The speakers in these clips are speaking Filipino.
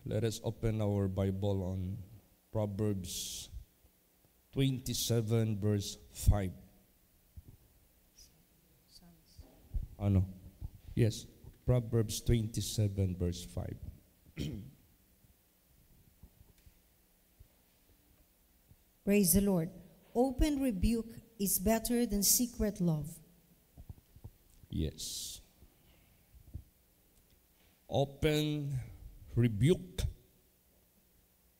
Let us open our Bible on Proverbs 27 verse 5. Ano? Yes, Proverbs 27 verse 5. Praise the Lord. Open rebuke is better than secret love. Yes. Open rebuke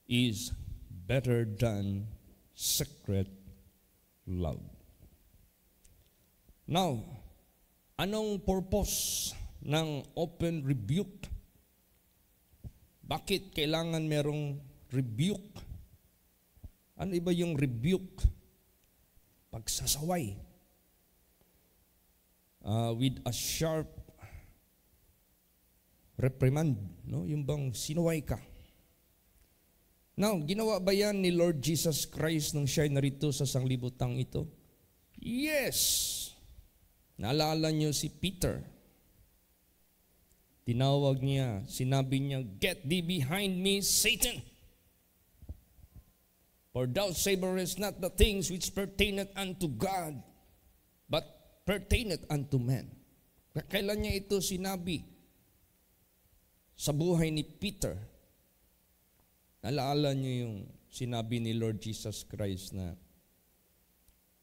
is better than secret love. Now, anong purpose ng open rebuke? Bakit kailangan merong rebuke? Ano iba yung rebuke? Pagsasaway. With a sharp reprimand, no? Yung bang sinuway ka. Now, ginawa ba yan ni Lord Jesus Christ nung siya narito sa sanglibutang ito? Yes! Naalala niyo si Peter. Tinawag niya, sinabi niya, "Get thee behind me, Satan! For thou savorest not the things which pertaineth unto God, but pertaineth unto men." Kailan niya ito sinabi sa buhay ni Peter? Naalala niyo yung sinabi ni Lord Jesus Christ na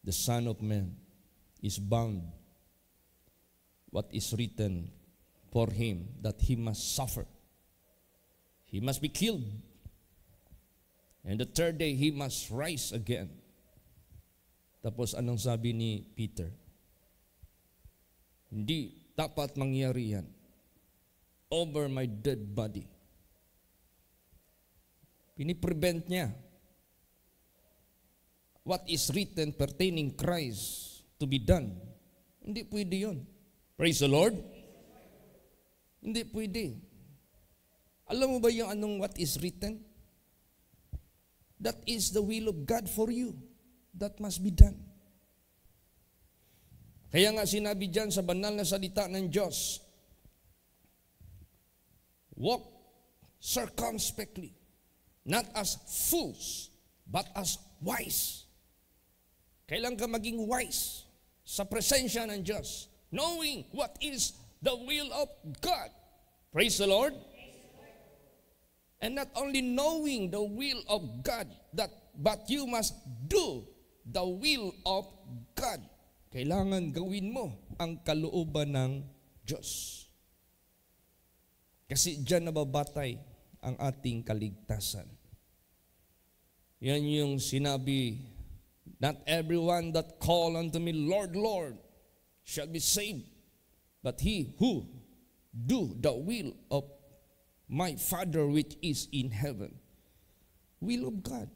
the Son of Man is bound what is written for him, that he must suffer. He must be killed. And the third day, he must rise again. Tapos anong sabi ni Peter? Hindi dapat mangyari yan over my dead body. Piniprevent niya what is written pertaining Christ to be done. Hindi pwede yun. Praise the Lord. Hindi pwede. Alam mo ba yung anong what is written? That is the will of God for you. That must be done. Kaya nga sinabi dyan sa banal na salita ng Diyos, walk circumspectly, not as fools, but as wise. Kailan ka maging wise sa presensya ng Diyos, knowing what is the will of God. Praise the Lord. And not only knowing the will of God, but you must do the will of God. Kailangan gawin mo ang kalooban ng Diyos. Kasi diyan nababatay ang ating kaligtasan. Yan yung sinabi, not everyone that call unto me, Lord, Lord, shall be saved, but he who do the will of my Father which is in heaven. Will of God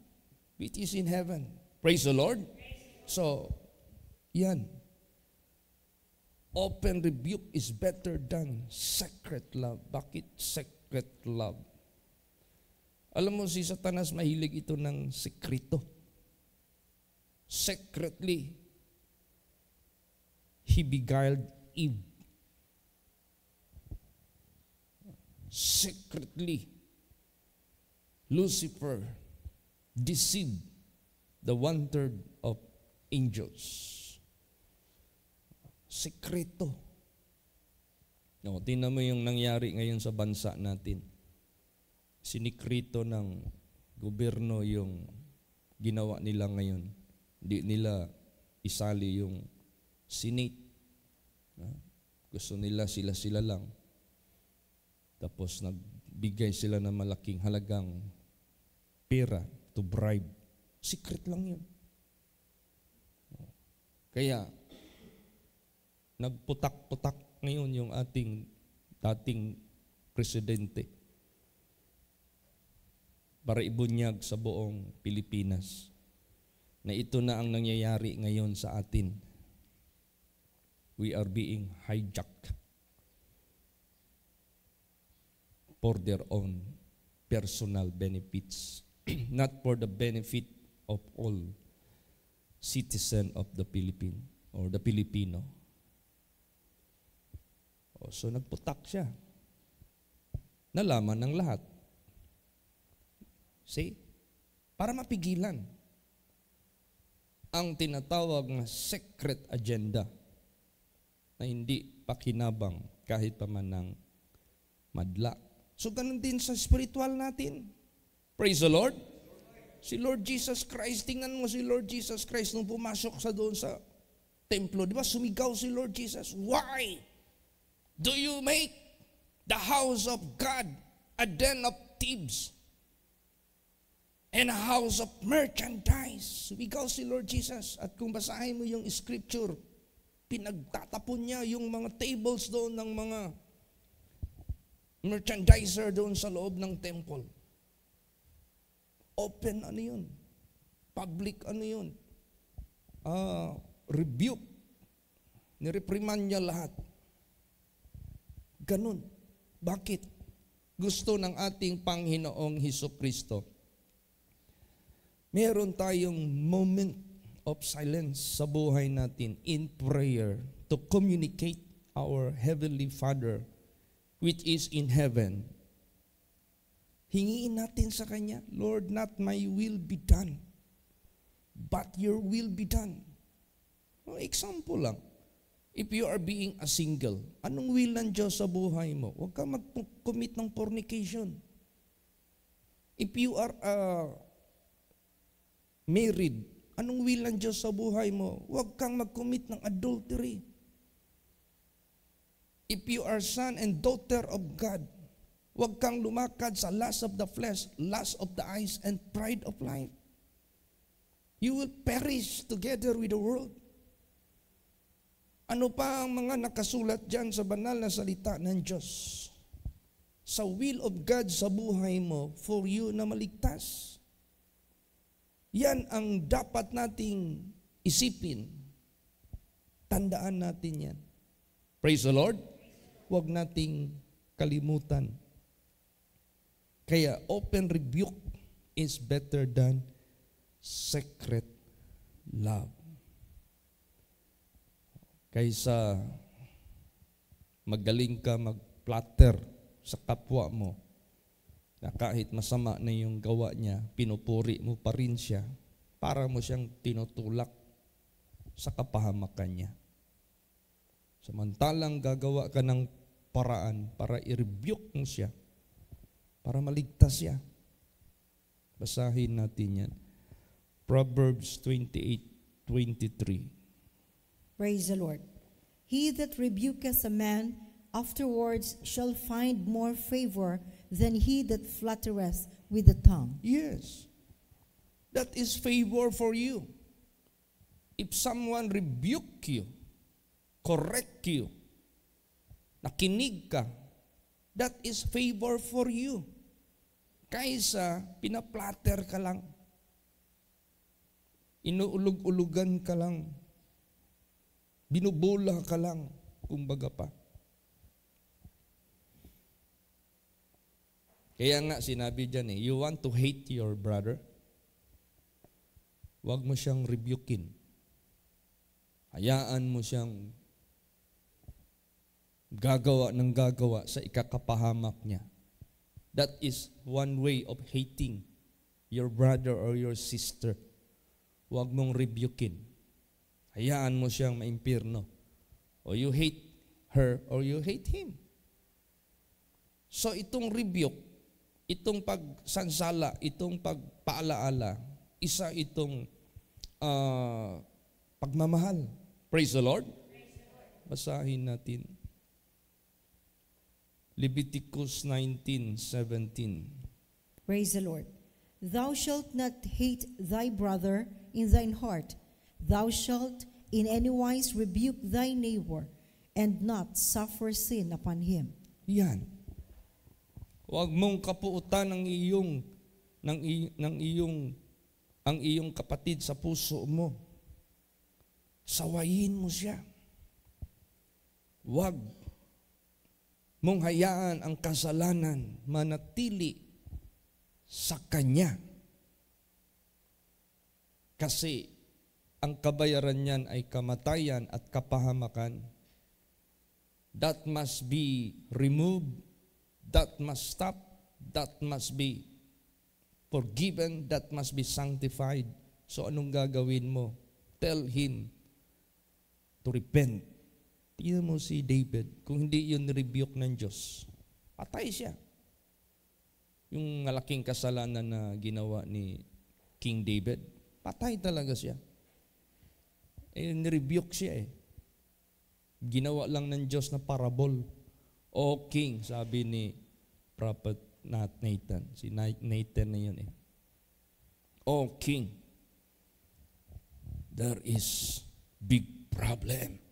which is in heaven. Praise the Lord. So, yan. Open rebuke is better than secret love. Bakit secret love? Alam mo, si Satanas mahilig ito ng sekreto. Secretly, he beguiled Eve. Secretly, Lucifer deceived the 1/3 of angels. Sekreto. No, tingnan mo yung nangyari ngayon sa bansa natin. Sinikrito ng gobyerno yung ginawa nila ngayon. Hindi nila isali yung Senate. Gusto nila sila lang. Tapos nagbigay sila ng malaking halagang pera to bribe. Secret lang yun. Kaya, nagputak-putak ngayon yung ating dating presidente para ibunyag sa buong Pilipinas na ito na ang nangyayari ngayon sa atin. We are being hijacked for their own personal benefits, not for the benefit of all citizen of the Philippines or the Filipino. So nagputak siya. Nalaman ng lahat. See? Para mapigilan ang tinatawag na secret agenda na hindi pakinabang kahit pa man ng madla. So ganun din sa spiritual natin. Praise the Lord. Si Lord Jesus Christ, tingnan mo si Lord Jesus Christ nung pumasok sa doon sa templo. Di ba sumigaw si Lord Jesus, "Why do you make the house of God a den of thieves and a house of merchandise?" Sumigaw si Lord Jesus. At kung basahin mo yung scripture, pinagtatapon niya yung mga tables doon ng mga merchandiser doon sa loob ng temple. Open ano yun? Public ano yun? Rebuke. Nireprimand niya lahat. Ganun. Bakit? Gusto ng ating Panginoong Hesukristo. Meron tayong moment of silence sa buhay natin in prayer to communicate our Heavenly Father which is in heaven. Hingiin natin sa Kanya, "Lord, not my will be done, but your will be done." Example lang. If you are being a single, anong will ng Diyos sa buhay mo? Huwag kang mag-commit ng fornication. If you are married, anong will ng Diyos sa buhay mo? Huwag kang mag-commit ng adultery. If you are son and daughter of God, huwag kang lumakad sa lust of the flesh, lust of the eyes, and pride of life. You will perish together with the world. Ano pa ang mga nakasulat dyan sa banal na salita ng Diyos? Sa will of God sa buhay mo for you na maligtas. Yan ang dapat nating isipin. Tandaan natin yan. Praise the Lord. Huwag nating kalimutan. Kaya open rebuke is better than secret love. Kaysa magaling ka mag-platter sa kapwa mo na kahit masama na yung gawa niya, pinupuri mo pa rin siya para mo siyang tinutulak sa kapahamakan niya. Samantalang gagawa ka ng paraan para i-rebuke mo siya, para maligtas siya. Basahin natin yan. Proverbs 28:23. Praise the Lord. He that rebuketh a man afterwards shall find more favor than he that flattereth with the tongue. Yes. That is favor for you. If someone rebuke you, correct you, nakinig ka, that is favor for you. Kaysa pinaplatter ka lang, inuulog-ulugan ka lang, binubula ka lang, kumbaga pa. Kaya nga sinabi dyan you want to hate your brother? Huwag mo siyang rebukein. Hayaan mo siyang gagawa ng gagawa sa ikakapahamak niya. That is one way of hating your brother or your sister. Huwag mong rebukein. Hayaan mo siyang maimpirno. O you hate her or you hate him. So itong rebuke, itong pagsansala, itong pagpaalaala, isa itong pagmamahal. Praise the Lord. Basahin natin. Leviticus 19:17. Praise the Lord. Thou shalt not hate thy brother in thine heart. Thou shalt in any wise rebuke thy neighbor, and not suffer sin upon him. Yan. Huwag mong kapuutan ang iyong kapatid sa puso mo. Sawayin mo siya. Huwag mong hayaan ang kasalanan manatili sa kanya. Kasi ang kabayaran niyan ay kamatayan at kapahamakan. That must be removed. That must stop. That must be Forgiven that must be sanctified. So anong gagawin mo? Tell him to repent. Tingnan mo si David, kung hindi yun rebuke ng Diyos, patay siya. Yung malaking kasalanan na ginawa ni King David, patay talaga siya. Nirebuke siya eh. Ginawa lang ng Diyos na parable. O King, sabi ni Prophet Nathan. Si Nathan na yun eh. O King, there is big problem.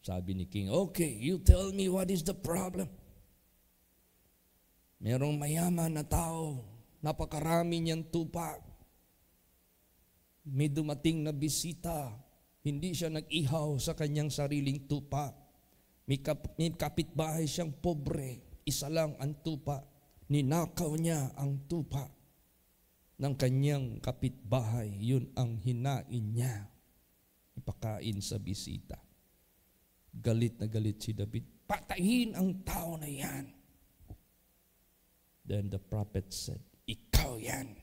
Sabi ni King, okay, you tell me what is the problem. Merong mayaman na tao, napakarami niyang tupa. May dumating na bisita, hindi siya nag-ihaw sa kanyang sariling tupa. May kapitbahay siyang pobre, isa lang ang tupa. Ninakaw niya ang tupa ng kanyang kapitbahay. Yun ang hinain niya. Ipakain sa bisita. Galit na galit si David. Patayin ang tao na yan. Then the prophet said, ikaw yan.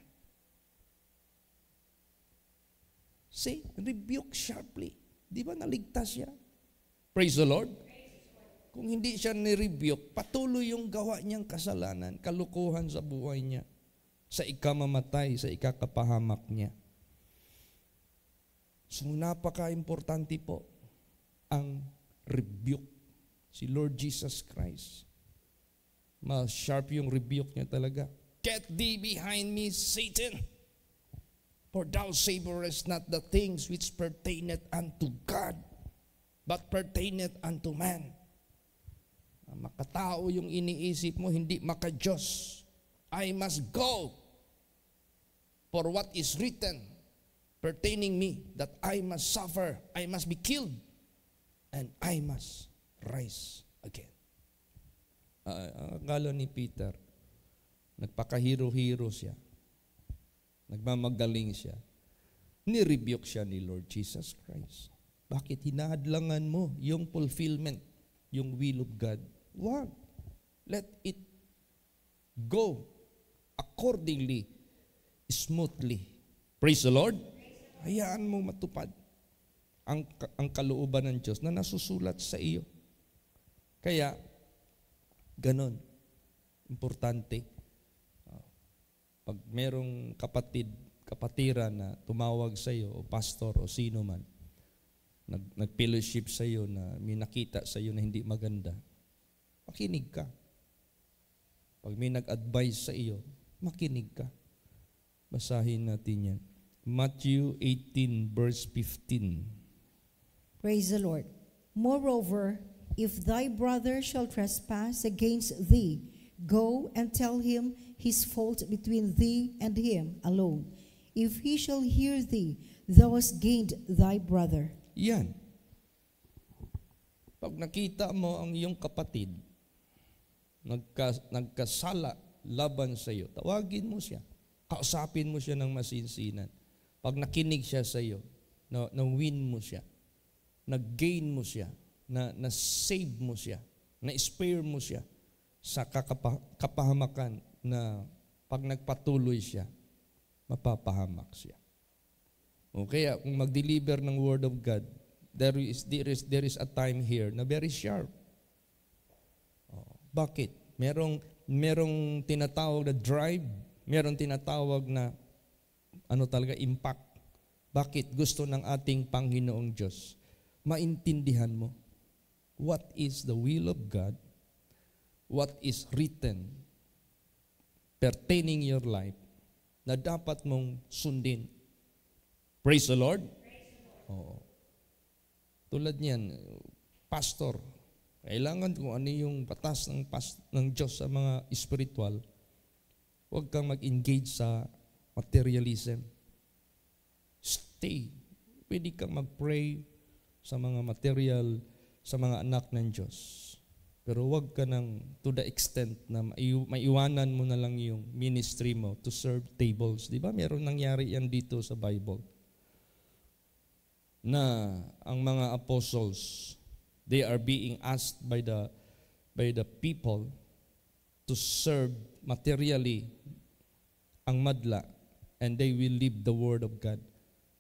See, rebuke sharply. Di ba naligtas siya? Praise the Lord. Kung hindi siya ni-rebuke, patuloy yung gawa niyang kasalanan, kalukuhan sa buhay niya, sa ikamamatay, sa ikakapahamak niya. So napaka-importante po ang rebuke. Si Lord Jesus Christ, mas sharp yung rebuke niya talaga. Get thee behind me, Satan! For thou savorest not the things which pertaineth unto God, but pertaineth unto man. Makatao yung iniisip mo, hindi maka-Diyos. I must go for what is written pertaining me, that I must suffer, I must be killed, and I must rise again. Akala ni Peter, nagpakahiro-hiro siya. Nagmamagaling siya. Nirebuke siya ni Lord Jesus Christ. Bakit hinahadlangan mo yung fulfillment, yung will of God? Wag. Let it go accordingly, smoothly. Praise the Lord. Hayaan mo matupad ang kalooban ng Diyos na nasusulat sa iyo. Kaya, ganon. Importante. Pag merong kapatiran na tumawag sa iyo, o pastor, o sino man, nag-fellowship sa iyo na may nakita sa iyo na hindi maganda, makinig ka. Pag may nag-advise sa iyo, makinig ka. Basahin natin yan. Matthew 18 verse 15. Praise the Lord. Moreover, if thy brother shall trespass against thee, go and tell him his fault between thee and him alone. If he shall hear thee, thou hast gained thy brother. Yan. Pag nakita mo ang iyong kapatid, nagkasala laban sa iyo, tawagin mo siya. Kausapin mo siya ng masinsinan. Pag nakinig siya sa iyo, na-win mo siya, nag-gain mo siya, na-save mo siya, na-spare mo siya sa kapahamakan na pag nagpatuloy siya, mapapahamak siya. O kaya kung mag-deliver ng Word of God, there is a time here na very sharp. Bakit? Merong tinatawag na drive, merong tinatawag na talaga impact. Bakit? Gusto ng ating Panginoong Diyos maintindihan mo what is the will of God, what is written pertaining your life na dapat mong sundin. Praise the Lord. Oo. Tulad niyan, pastor, kailangan kung ano yung batas ng Diyos sa mga spiritual, huwag kang mag-engage sa materialism. Stay. Pwede kang mag-pray sa mga material, sa mga anak ng Diyos. Pero huwag ka nang to the extent na maiwanan mo na lang yung ministry mo to serve tables. Di ba? Meron nangyari yan dito sa Bible. Na ang mga apostles, they are being asked by the people to serve materially ang madla and they will leave the Word of God.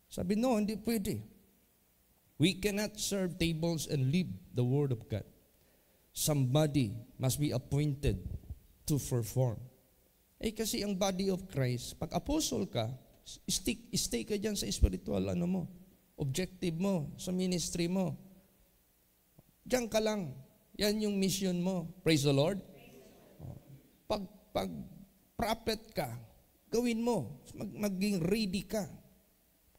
Sabi, no, hindi pwede. We cannot serve tables and leave the Word of God. Somebody must be appointed to perform. Kasi ang body of Christ, pag apostle ka, stay ka dyan sa spiritual objective mo, sa ministry mo. Diyan ka lang. Yan yung mission mo. Praise the Lord. Pag prophet ka, gawin mo. Maging ready ka.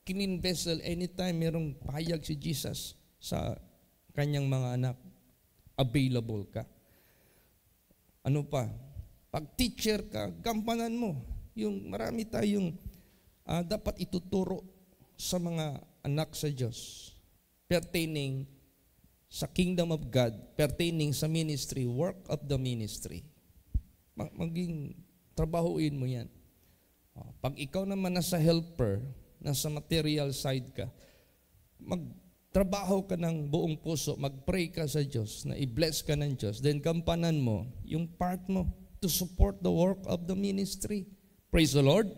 Clean vessel, anytime merong pahayag si Jesus sa kanyang mga anak, available ka. Ano pa? Pag teacher ka, gampanan mo. Yung marami tayong dapat ituturo sa mga anak sa Diyos pertaining sa kingdom of God, pertaining sa ministry, work of the ministry. Maging trabahuin mo yan. Pag ikaw naman nasa helper, nasa material side ka, magtrabaho ka ng buong puso, mag-pray ka sa Diyos, na i-bless ka ng Diyos, then kampanan mo yung part mo to support the work of the ministry. Praise the Lord.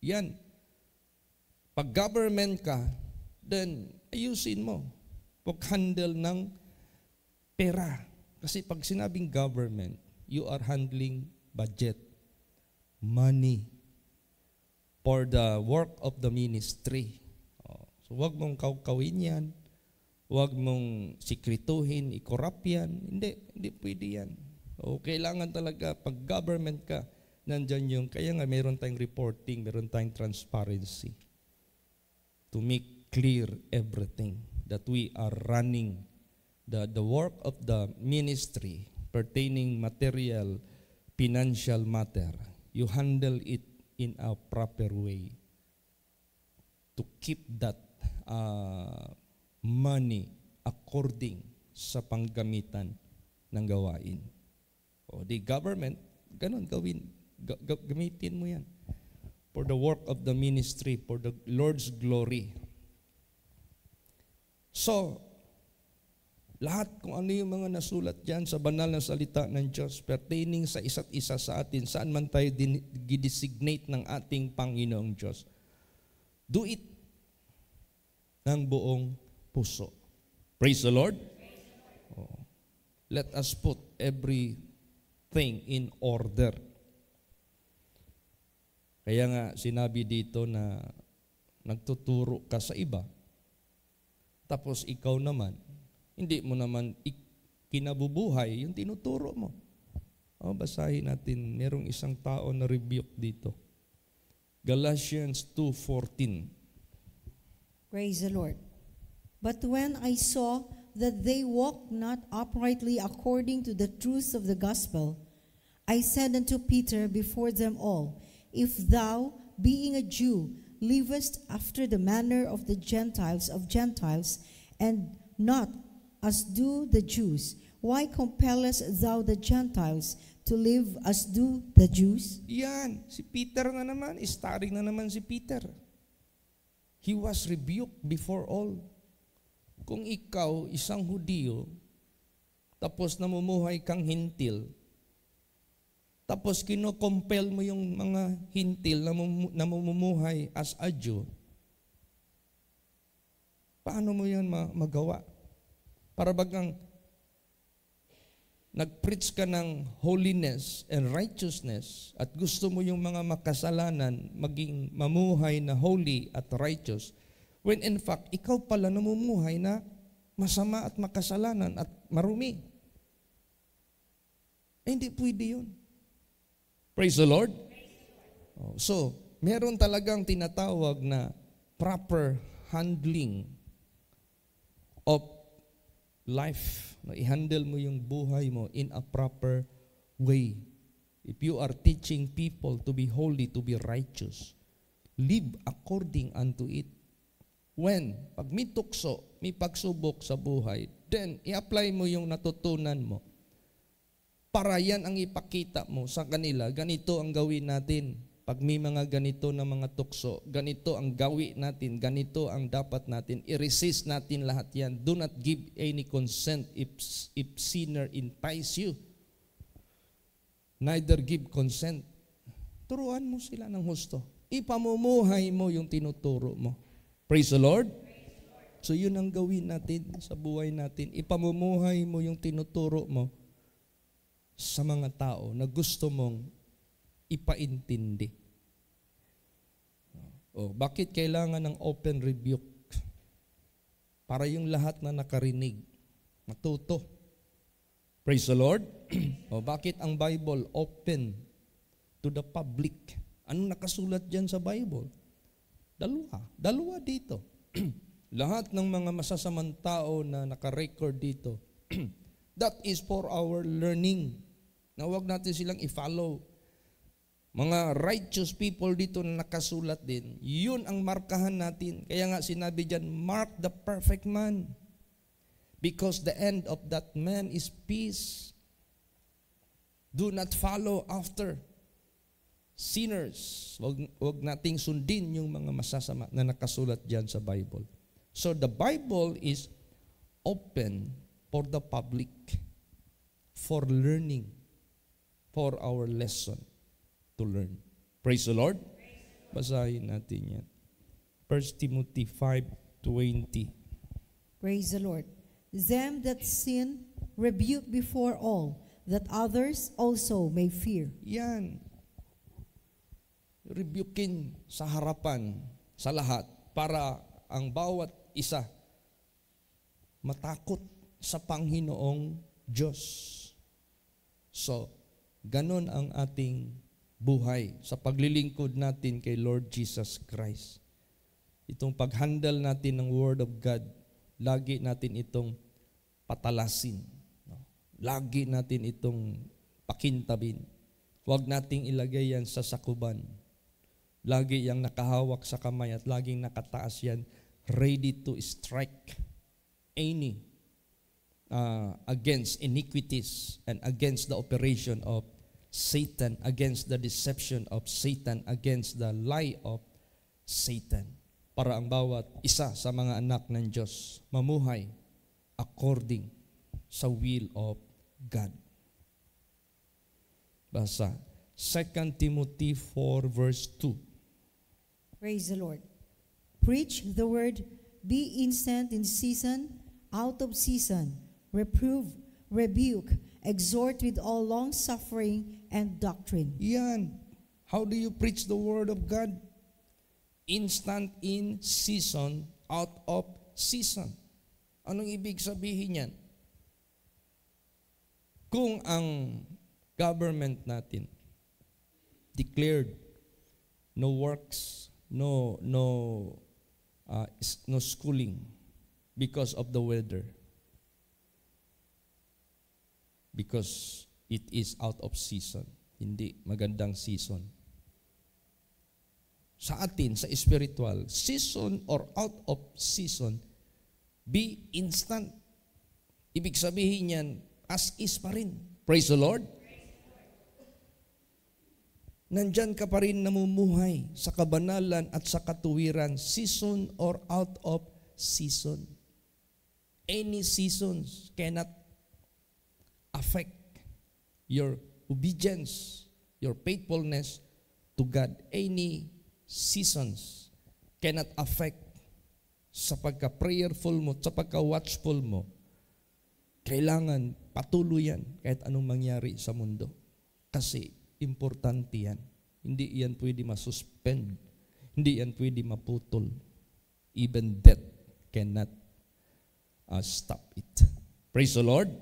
Yan. Pag government ka, then ayusin mo. Pag-handle ng pera. Kasi pag sinabing government, you are handling budget, money, for the work of the ministry. So wag mong kawin yan, wag mong sikrituhin, i-corrupt yan. Hindi pwede yan. Kailangan talaga, pag government ka, nandyan yung, kaya nga meron tayong reporting, meron tayong transparency to make clear everything that we are running the work of the ministry pertaining material, financial matter. You handle it in a proper way to keep that money according sa panggamitan ng gawain. The government, ganun gawin, gamitin mo yan for the work of the ministry, for the Lord's glory. So, lahat kung ano yung mga nasulat dyan sa banal na salita ng Diyos pertaining sa isa't isa sa atin, saan man tayo gidesignate ng ating Panginoong Diyos, do it ng buong puso. Praise the Lord. Let us put everything in order. Kaya nga sinabi dito na nagtuturo ka sa iba, tapos ikaw naman, hindi mo naman kinabubuhay yung tinuturo mo. Basahin natin, merong isang tao na rebuke dito. Galatians 2:14. Praise the Lord. But when I saw that they walked not uprightly according to the truth of the gospel, I said unto Peter before them all, If thou, being a Jew, livest after the manner of the Gentiles, and not as do the Jews, why compellest thou the Gentiles to live as do the Jews? Yan, si Peter na naman, starring na naman si Peter. He was rebuked before all. Kung ikaw, isang Hudiyo, tapos namumuhay kang hintil, tapos kino-compel mo yung mga hintil na namumuhay as a Jew, paano mo yan magawa? Para bagang nag-preach ka ng holiness and righteousness at gusto mo yung mga makasalanan maging mamuhay na holy at righteous, when in fact, ikaw pala namumuhay na masama at makasalanan at marumi. Hindi pwede yun. Praise the Lord. So, meron talagang tinatawag na proper handling of life. I-handle mo yung buhay mo in a proper way. If you are teaching people to be holy, to be righteous, live according unto it. When, pag may tukso, may pagsubok sa buhay, then i-apply mo yung natutunan mo. Para yan ang ipakita mo sa kanila, ganito ang gawin natin. Pag may mga ganito na mga tukso, ganito ang gawin natin, ganito ang dapat natin. I-resist natin lahat yan. Do not give any consent if sinner entice you. neither give consent. Turuan mo sila ng husto. Ipamumuhay mo yung tinuturo mo. Praise the Lord. So yun ang gawin natin sa buhay natin. Ipamumuhay mo yung tinuturo mo sa mga tao na gusto mong ipaintindi. Bakit kailangan ng open rebuke? Para yung lahat na nakarinig, matuto. Praise the Lord. Bakit ang Bible open to the public? Anong nakasulat dyan sa Bible? Dalawa dito. Lahat ng mga masasamang tao na naka-record dito, that is for our learning. Na huwag natin silang i-follow. Mga righteous people dito na nakasulat din, yun ang markahan natin. Kaya nga sinabi dyan, mark the perfect man. Because the end of that man is peace. Do not follow after sinners. Huwag nating sundin yung mga masasama na nakasulat dyan sa Bible. So the Bible is open for the public, for learning, for our lesson to learn. Praise the Lord. Basahin natin yan. 1 Timothy 5:20. Praise the Lord. Them that sin, rebuke before all, that others also may fear. Yan. Rebukein sa harapan, sa lahat, para ang bawat isa matakot sa Panginoong Diyos. So, ganon ang ating buhay sa paglilingkod natin kay Lord Jesus Christ. Itong pag-handle natin ng Word of God, lagi natin itong patalasin. Lagi natin itong pakintabin. Huwag nating ilagay yan sa sakuban. Lagi yang nakahawak sa kamay at laging nakataas yan, ready to strike any against iniquities and against the operation of Satan, against the deception of Satan, against the lie of Satan. Para ang bawat isa sa mga anak ng Diyos mamuhay according sa will of God. Basa 2 Timothy 4 verse 2. Praise the Lord. Preach the word, be instant in season, out of season, reprove, rebuke, exhort with all long-suffering and doctrine. Yan. How do you preach the word of God? Instant in season, out of season. Anong ibig sabihin yan? Kung ang government natin declared no works, no schooling because of the weather, because it is out of season, hindi magandang season. Sa atin, sa spiritual, season or out of season, be instant. Ibig sabihin yan, as is pa rin. Praise the Lord. Nandyan ka pa rin namumuhay sa kabanalan at sa katuwiran, season or out of season. Any seasons cannot affect your obedience, your faithfulness to God. Any seasons cannot affect sa pagka-prayerful mo, sa pagka-watchful mo. Kailangan patuloy yan kahit anong mangyari sa mundo. Kasi importante yan. Hindi yan pwede masuspend. Hindi yan pwede maputol. Even death cannot stop it. Praise the Lord.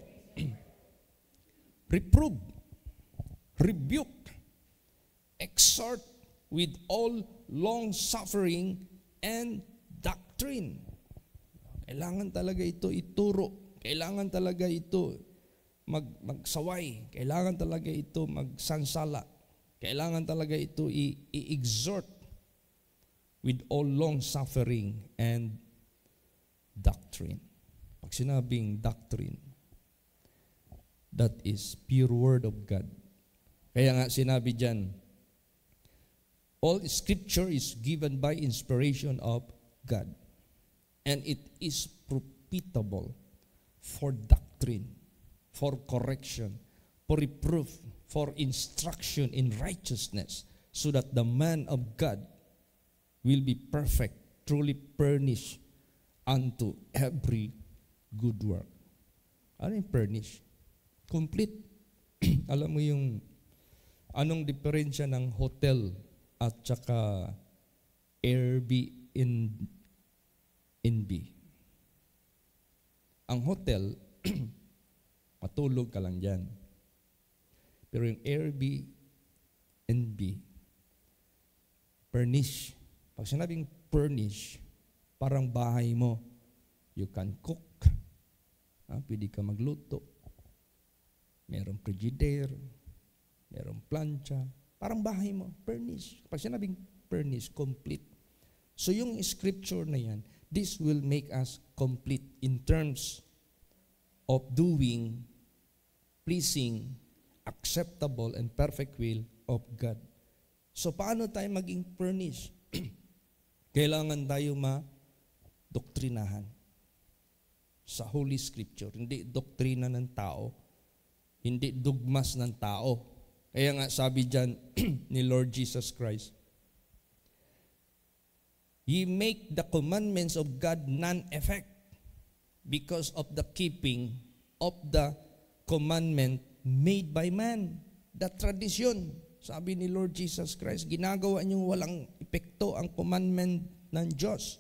Reprove, rebuke, exhort with all long-suffering and doctrine. Kailangan talaga ito ituro. Kailangan talaga ito magsaway. Kailangan talaga ito magsansala. Kailangan talaga ito i-exhort with all long-suffering and doctrine. Pag sinabing doctrine, that is pure word of God. Kaya nga sinabi dyan, all scripture is given by inspiration of God, and it is profitable for doctrine, for correction, for reproof, for instruction in righteousness, so that the man of God will be perfect, truly furnished unto every good work. Ano yung furnished? Complete. Alam mo yung anong diferensya ng hotel at saka Airbnb? Ang hotel, matulog ka lang dyan. Pero yung Airbnb, furnish. Pag sinabing furnish, parang bahay mo. You can cook. Pwede ka magluto. Merong frigidaire. Merong plancha. Parang bahay mo. Furnish. Pag sinabing furnish, complete. So yung scripture na yan, this will make us complete in terms of doing, pleasing, acceptable, and perfect will of God. So paano tayo maging furnished? Kailangan tayo ma-doktrinahan sa Holy Scripture. Hindi doktrina ng tao, hindi dogmas ng tao. Kaya nga sabi dyan ni Lord Jesus Christ, Ye make the commandments of God non-effect because of the keeping of the commandment made by man. The tradition, sabi ni Lord Jesus Christ, ginagawa niyo walang epekto ang commandment ng Diyos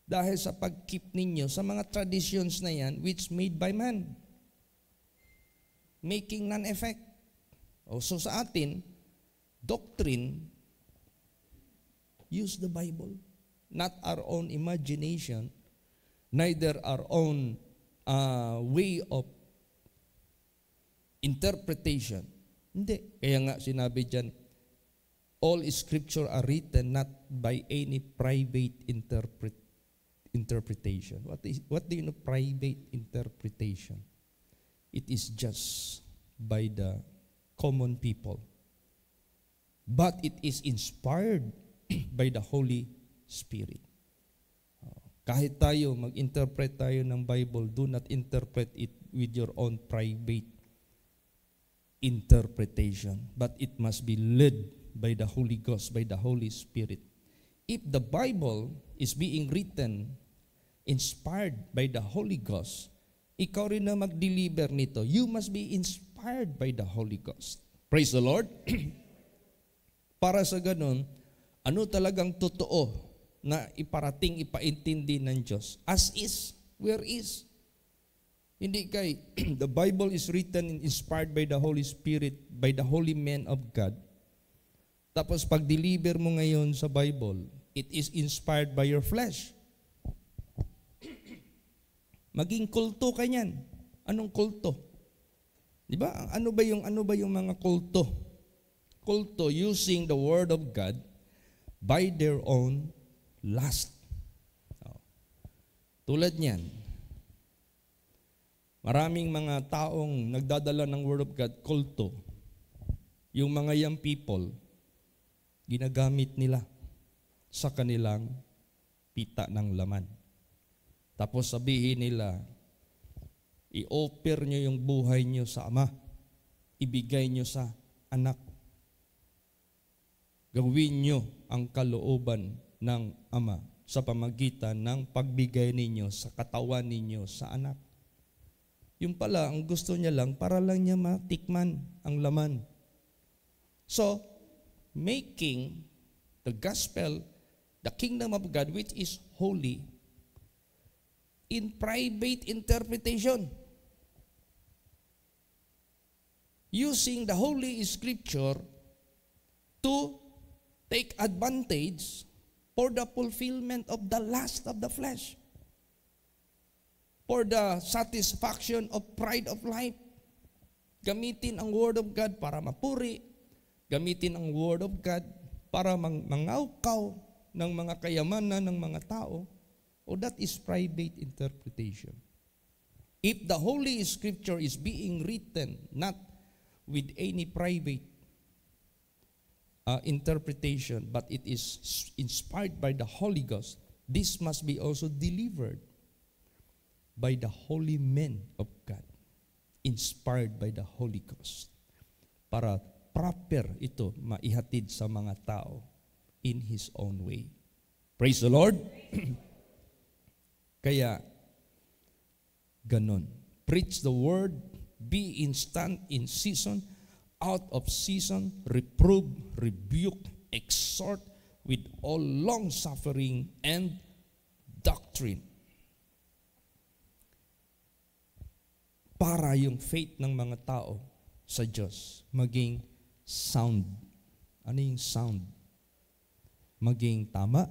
dahil sa pag-keep ninyo sa mga traditions na yan which made by man. Making non-effect. So sa atin, doctrine, use the Bible. Not our own imagination, neither our own way of interpretation. Hindi. Kaya nga sinabi dyan, all scripture are written not by any private interpretation. What do you know private interpretation? It is just by the common people. But it is inspired by the Holy Spirit. Kahit tayo, mag-interpret tayo ng Bible, do not interpret it with your own private interpretation. But it must be led by the Holy Ghost, by the Holy Spirit. If the Bible is being written, inspired by the Holy Ghost, ikaw rin na mag-deliver nito. You must be inspired by the Holy Ghost. Praise the Lord. Para sa ganun, ano talagang totoo na iparating, ipaintindi ng Diyos? As is, where is. Hindi kay, the Bible is written and inspired by the Holy Spirit, by the holy men of God. Tapos pag-deliver mo ngayon sa Bible, it is inspired by your flesh. Maging kulto ka niyan. Anong kulto? Di ba? Ano ba yung mga kulto? Kulto using the Word of God by their own lust. Tulad niyan, maraming mga taong nagdadala ng Word of God, kulto. Yung mga young people, ginagamit nila sa kanilang pita ng laman. Tapos sabihin nila, i-offer nyo yung buhay nyo sa Ama. Ibigay nyo sa anak. Gawin nyo ang kalooban ng Ama sa pamagitan ng pagbigay ninyo sa katawan ninyo sa anak. Yung pala, ang gusto niya lang, para lang niya matikman ang laman. So, making the gospel, the kingdom of God, which is holy, in private interpretation. Using the Holy Scripture to take advantage for the fulfillment of the lust of the flesh, for the satisfaction of pride of life. Gamitin ang Word of God para mapuri, gamitin ang Word of God para mangawkaw ng mga kayamanan ng mga tao. O that is private interpretation. If the Holy Scripture is being written not with any private interpretation, but it is inspired by the Holy Ghost, this must be also delivered by the holy men of God inspired by the Holy Ghost para proper ito maihatid sa mga tao in His own way. Praise the Lord! Kaya, ganon. Preach the word, be instant in season, out of season, reprove, rebuke, exhort with all long-suffering and doctrine. Para yung faith ng mga tao sa Diyos maging sound. Ano yung sound? Maging tama.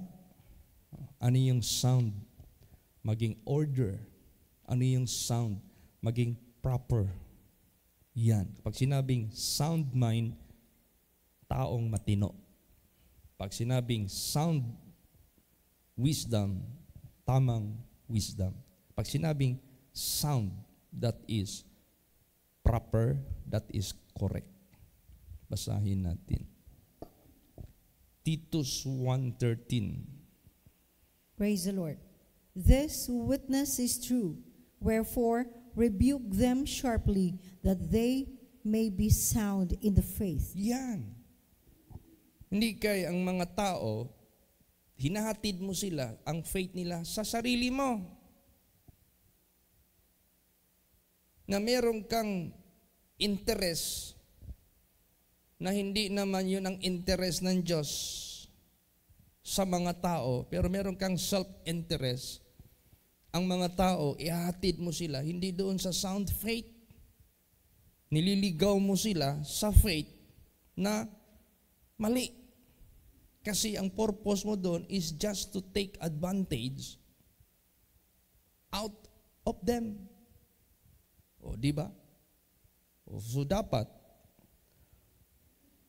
Ano yung sound? Maging order. Ano yung sound? Maging proper. Yan. Pag sinabing sound mind, taong matino. Pag sinabing sound wisdom, tamang wisdom. Pag sinabing sound, that is proper, that is correct. Basahin natin. Titus 1:13. Praise the Lord. This witness is true. Wherefore, rebuke them sharply, that they may be sound in the faith. Yan. Hindi kay ang mga tao, hinahatid mo sila, ang faith nila sa sarili mo. Na meron kang interest na hindi naman yun ang interest ng Diyos sa mga tao, pero meron kang self-interest, ang mga tao, ihahatid mo sila, hindi doon sa sound faith. Nililigaw mo sila sa faith na mali. Kasi ang purpose mo doon is just to take advantage out of them. O, di ba? So, dapat,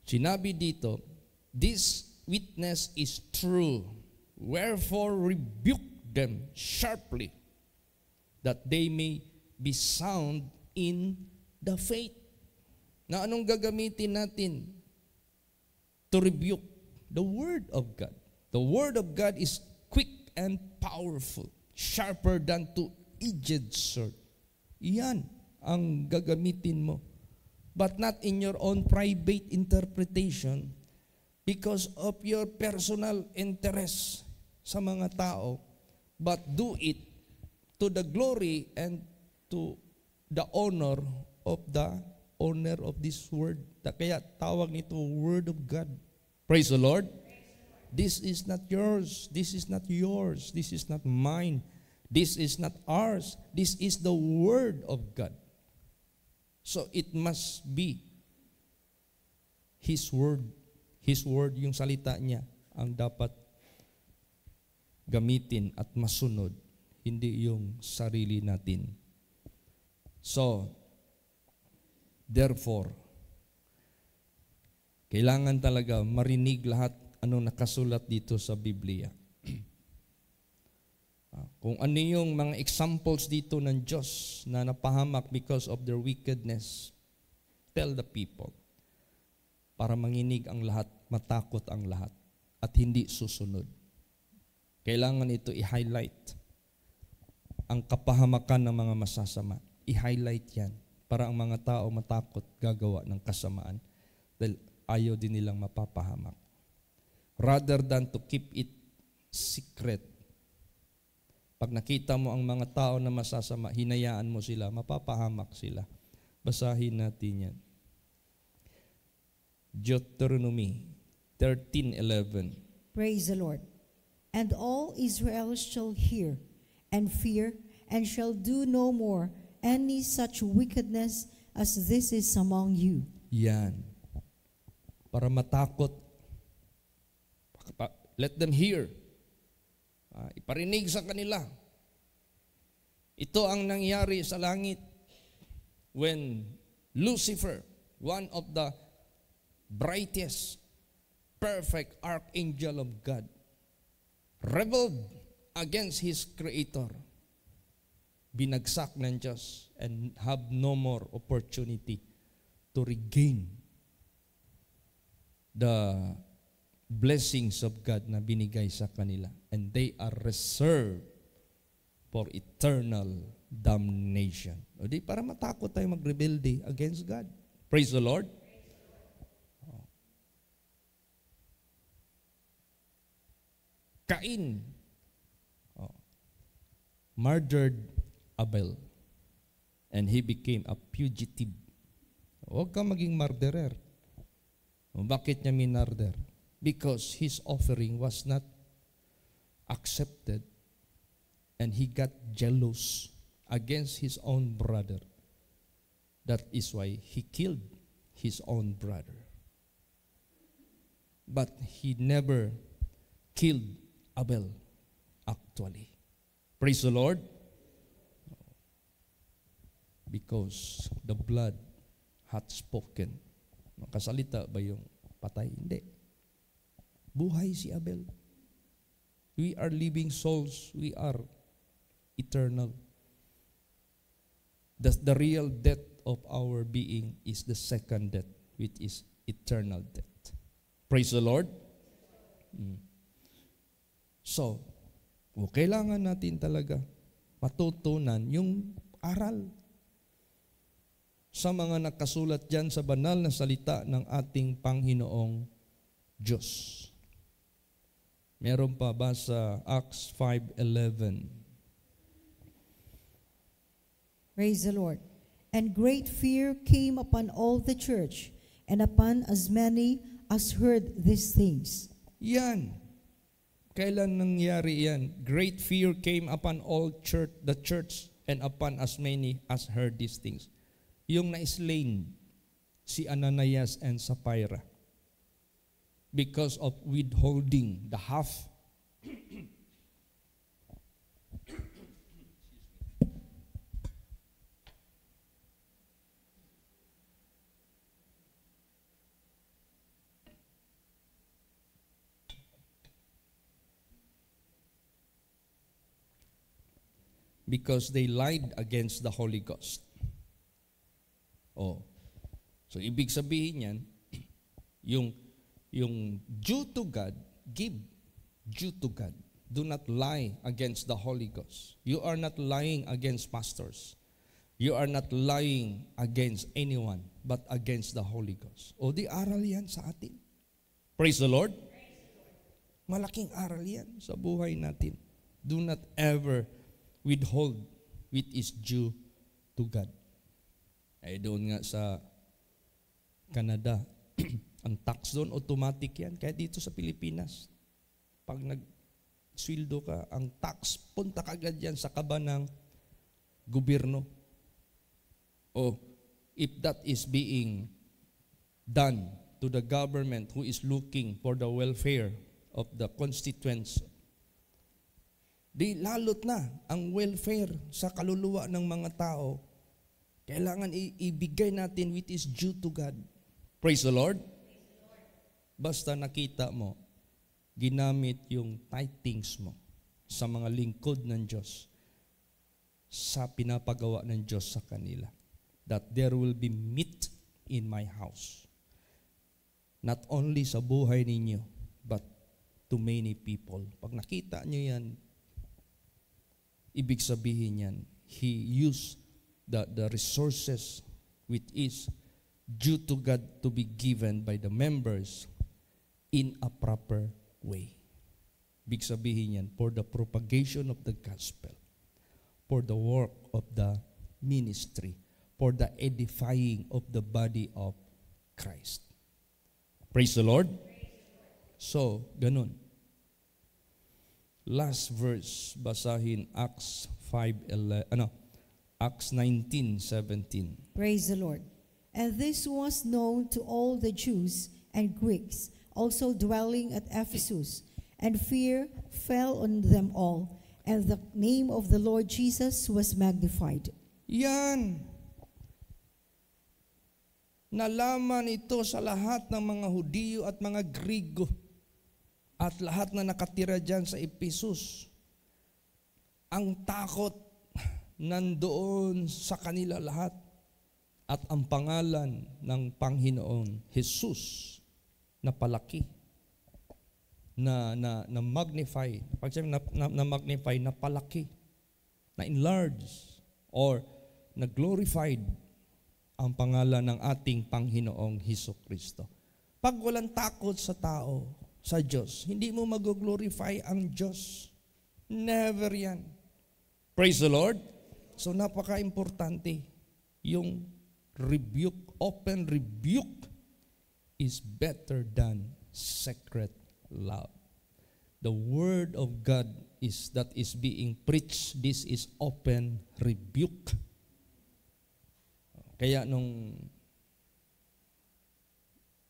sinabi dito, this witness is true. Wherefore, rebuke them sharply, that they may be sound in the faith. Na anong gagamitin natin to rebuke? The Word of God. The Word of God is quick and powerful, sharper than two-edged sword. Iyan ang gagamitin mo. But not in your own private interpretation because of your personal interest sa mga tao, but do it to the glory and to the honor of the owner of this word. Kaya tawag nito Word of God. Praise the Lord. This is not yours. This is not yours. This is not mine. This is not ours. This is the Word of God. So it must be His Word. His Word, yung salita niya, ang dapat gamitin at masunod. Hindi yung sarili natin. So, therefore, kailangan talaga marinig lahat anong nakasulat dito sa Biblia. Kung ano yung mga examples dito ng Diyos na napahamak because of their wickedness, tell the people para manginig ang lahat, matakot ang lahat, at hindi susunod. Kailangan ito i-highlight. Ang kapahamakan ng mga masasama, i-highlight yan para ang mga tao matakot gagawa ng kasamaan dahil ayaw din nilang mapapahamak. Rather than to keep it secret, pag nakita mo ang mga tao na masasama, hinayaan mo sila, mapapahamak sila. Basahin natin yan. Deuteronomy 13:11. Praise the Lord. And all Israel shall hear and fear, and shall do no more any such wickedness as this is among you. Yan. Para matakot. Let them hear. Iparinig sa kanila. Ito ang nangyari sa langit when Lucifer, one of the brightest, perfect archangel of God, rebelled against his Creator. Binagsak ng Diyos and have no more opportunity to regain the blessings of God na binigay sa kanila. And they are reserved for eternal damnation. O di, para matakot tayo magrebelde against God. Praise the Lord. Cain murdered Abel and he became a fugitive. Huwag ka maging murderer. Bakit niya minurder? Because his offering was not accepted and he got jealous against his own brother. That is why he killed his own brother. But he never killed Abel, actually. Praise the Lord. Because the blood hath spoken. Makasalita ba yung patay? Hindi. Buhay si Abel. We are living souls. We are eternal. The real death of our being is the second death, which is eternal death. Praise the Lord. So, kailangan natin talaga matutunan yung aral sa mga nakasulat dyan sa banal na salita ng ating Panginoong Diyos. Meron pa ba sa Acts 5:11? Praise the Lord. And great fear came upon all the church, and upon as many as heard these things. Yan. Kailan nangyari yan? Great fear came upon all the church, and upon as many as heard these things. Yung na-slain si Ananias and Sapphira because of withholding the half. Because they lied against the Holy Ghost. So ibig sabihin yan, yung due to God, give due to God. Do not lie against the Holy Ghost. You are not lying against pastors. You are not lying against anyone, but against the Holy Ghost. Di aral yan sa atin. Praise the Lord. Malaking aral yan sa buhay natin. Do not ever withhold which is due to God. Doon nga sa Canada, ang tax doon, automatic yan. Kaya dito sa Pilipinas, pag nag-sweldo ka, ang tax, punta kagad yan sa kaba ng gobyerno. If that is being done to the government who is looking for the welfare of the constituents, di lalot na ang welfare sa kaluluwa ng mga tao. Kailangan ibigay natin which is due to God. Praise the Lord. Basta nakita mo, ginamit yung tithings mo sa mga lingkod ng Diyos sa pinapagawa ng Diyos sa kanila. That there will be meat in my house. Not only sa buhay ninyo, but to many people. Pag nakita nyo yan, ibig sabihin yan, He used the resources which is due to God to be given by the members in a proper way. Ibig sabihin yan, for the propagation of the gospel, for the work of the ministry, for the edifying of the body of Christ. Praise the Lord. So, ganun. Last verse, basahin Acts 19:17. Praise the Lord. And this was known to all the Jews and Greeks, also dwelling at Ephesus, and fear fell on them all, and the name of the Lord Jesus was magnified. Yan. Nalaman ito sa lahat ng mga Hudiyo at mga Grigo at lahat na nakatira dyan sa Ephesus. Ang takot nandoon sa kanila lahat at ang pangalan ng Panginoon Jesus na palaki, na magnify, pag sabi na magnify, na palaki, na enlarge, or nag-glorified ang pangalan ng ating Panginoong Hesukristo. Pag walang takot sa tao, sa Diyos, hindi mo mag-glorify ang Diyos. Never yan. Praise the Lord. So napaka-importante yung rebuke, open rebuke is better than secret love. The word of God is that is being preached. This is open rebuke. Kaya nung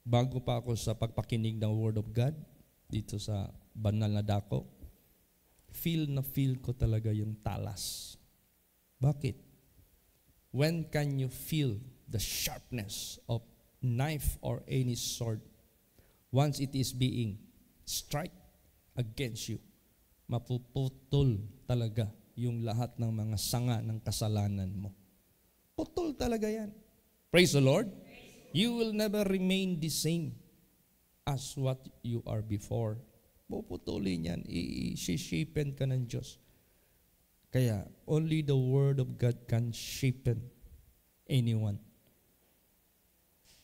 bago pa ako sa pagpakinig ng word of God dito sa banal na dako, feel ko talaga yung talas. Bakit? When can you feel the sharpness of knife or any sword? Once it is being strike against you, mapuputol talaga yung lahat ng mga sanga ng kasalanan mo. Putol talaga yan. Praise the Lord. You will never remain the same as what you are before. Puputulin yan. I-shapen ka ng Diyos. Kaya, only the Word of God can shapen anyone.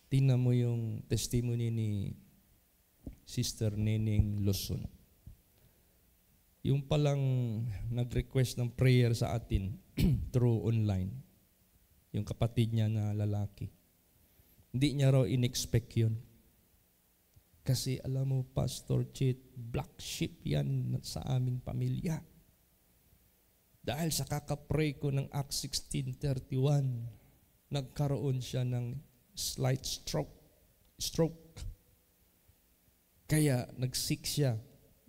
Tingnan mo yung testimony ni Sister Neneng Luzon. Yung palang nag-request ng prayer sa atin through online, yung kapatid niya na lalaki. Hindi niya raw in-expect yun. Kasi alam mo, Pastor Chit, black sheep yan sa aming pamilya. Dahil sa kakapray ko ng Acts 16:31, nagkaroon siya ng slight stroke. Kaya nag-seek siya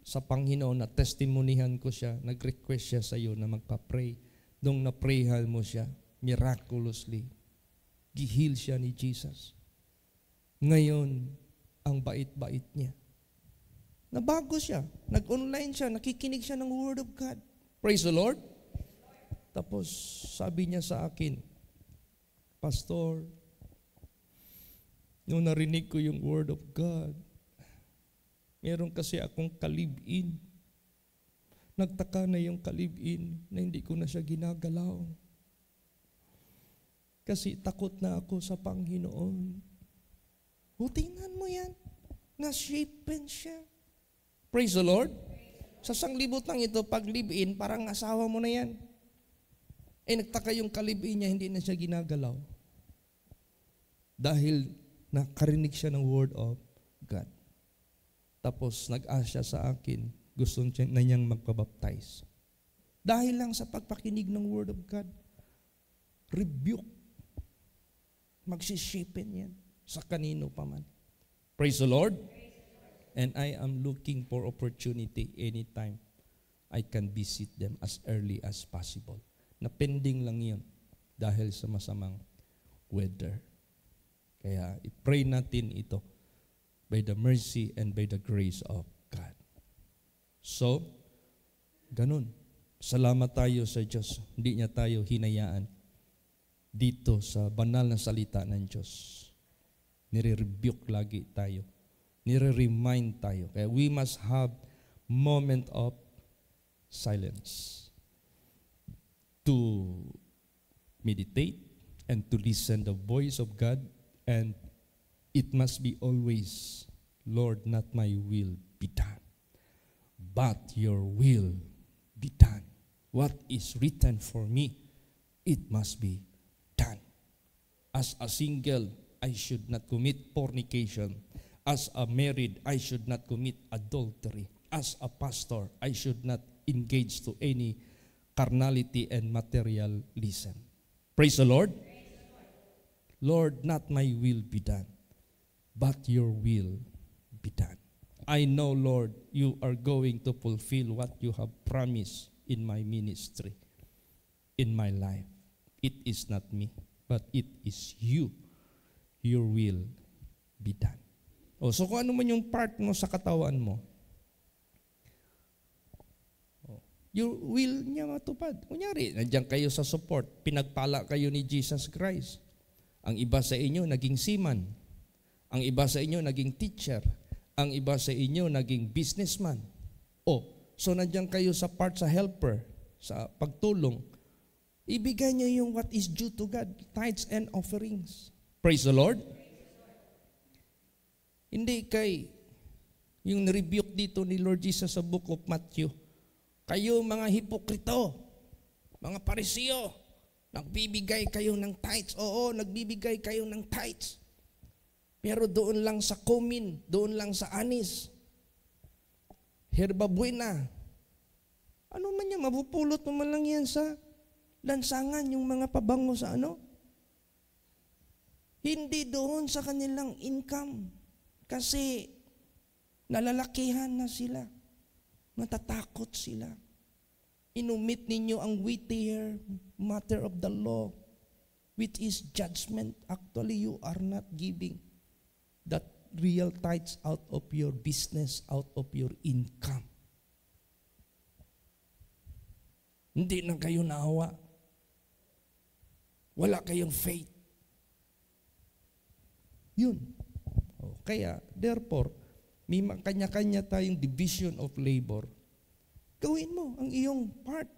sa Panginoon na testimonihan ko siya, nag-request siya sa iyo na magpa-pray. Nung na-prayhan mo siya, miraculously, gihil siya ni Jesus. Ngayon, ang bait-bait niya. Nabago siya, nag-online siya, nakikinig siya ng Word of God. Praise the Lord. Tapos sabi niya sa akin, Pastor, nung narinig ko yung Word of God, meron kasi akong kalibin. Nagtaka na yung kalibin na hindi ko na siya ginagalaw. Kasi takot na ako sa Panginoon. Tingnan mo yan. Na-shapen siya. Praise the Lord. Sa sanglibutan ito, pag live-in, parang asawa mo na yan. Nagtaka yung kalibin niya, hindi na siya ginagalaw. Dahil nakarinig siya ng Word of God. Tapos nag-ask siya sa akin, gusto na niyang magpabaptize. Dahil lang sa pagpakinig ng Word of God. Rebuke. Magsisipin yan sa kanino pa man. Praise the Lord. And I am looking for opportunity anytime I can visit them as early as possible. Napending lang yun dahil sa masamang weather. Kaya i-pray natin ito by the mercy and by the grace of God. So, ganun. Salamat tayo sa Diyos. Hindi niya tayo hinayaan dito sa banal na salita ng Diyos. Nire-rebuke lagi tayo. Nire-remind tayo. Kaya we must have moment of silence to meditate and to listen the voice of God, and it must be always, Lord, not my will be done, but your will be done. What is written for me, it must be done. As a single, I should not commit fornication. As a married, I should not commit adultery. As a pastor, I should not engage to any carnality and materialism. Praise the Lord. Lord, not my will be done, but your will be done. I know, Lord, you are going to fulfill what you have promised in my ministry, in my life. It is not me, but it is you. Your will be done. So kung ano man yung part mo sa katawan mo, your will niya matupad. Kunyari, nandiyan kayo sa support, pinagpala kayo ni Jesus Christ. Ang iba sa inyo naging seaman. Ang iba sa inyo naging teacher. Ang iba sa inyo naging businessman. So nandiyan kayo sa part sa helper, sa pagtulong. Ibigay nyo yung what is due to God, tithes and offerings. Praise the Lord. Hindi kay yung rebuke dito ni Lord Jesus sa book of Matthew. Kayo mga hipokrito, mga Pariseo, nagbibigay kayo ng tithes. Oo, nagbibigay kayo ng tithes. Pero doon lang sa cumin, doon lang sa anis. Herba buena. Ano man yan, mapupulot naman lang yan sa lansangan, yung mga pabango sa ano? Hindi doon sa kanilang income. Kasi nalalakihan na sila. Natatakot sila. Inumit ninyo ang weightier matter of the law, which is judgment. Actually, you are not giving that real tithes out of your business, out of your income. Hindi na kayo naawa. Wala kayong faith. Yun. Kaya, therefore, may kanya-kanya tayong division of labor. Gawin mo ang iyong part.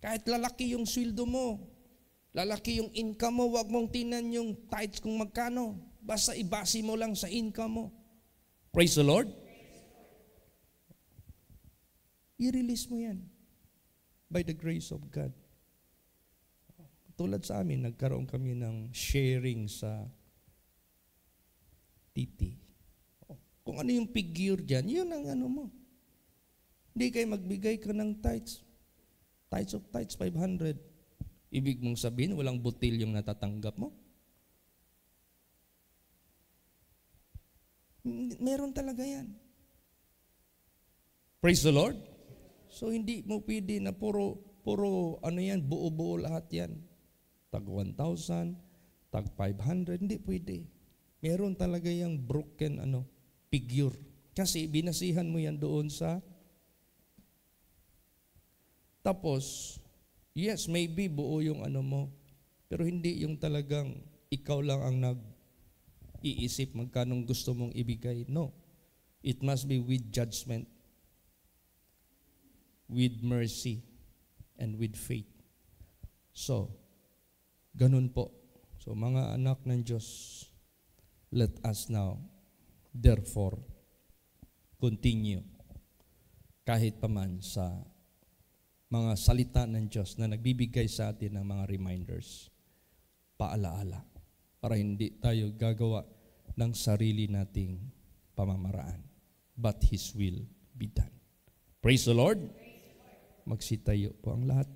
Kahit lalaki yung sweldo mo, lalaki yung income mo, wag mong tinan yung tithes kung magkano. Basta ibasi mo lang sa income mo. Praise the Lord. I-release mo yan by the grace of God. Tulad sa amin, nagkaroon kami ng sharing sa TT. Kung ano yung figure dyan, yun ang ano mo. Hindi kayo magbigay ka ng tithes. Tithes of tithes, 500. Ibig mong sabihin, walang butil yung natatanggap mo? Meron talaga yan. Praise the Lord. So hindi mo pwede na puro ano yan, buo-buo lahat yan. Tag 1,000, tag 500, hindi pwede. Meron talaga yung broken figure. Kasi binasihan mo yan doon sa tapos, yes, maybe buo yung mo, pero hindi yung talagang ikaw lang ang nag-iisip magkanong gusto mong ibigay. No. It must be with judgment, with mercy, and with faith. So, ganun po. So, mga anak ng Diyos, let us now, therefore, continue kahit paman sa mga salita ng Diyos na nagbibigay sa atin ng mga reminders, paalaala, para hindi tayo gagawa ng sarili nating pamamaraan. But His will be done. Praise the Lord. Magsitayo po ang lahat.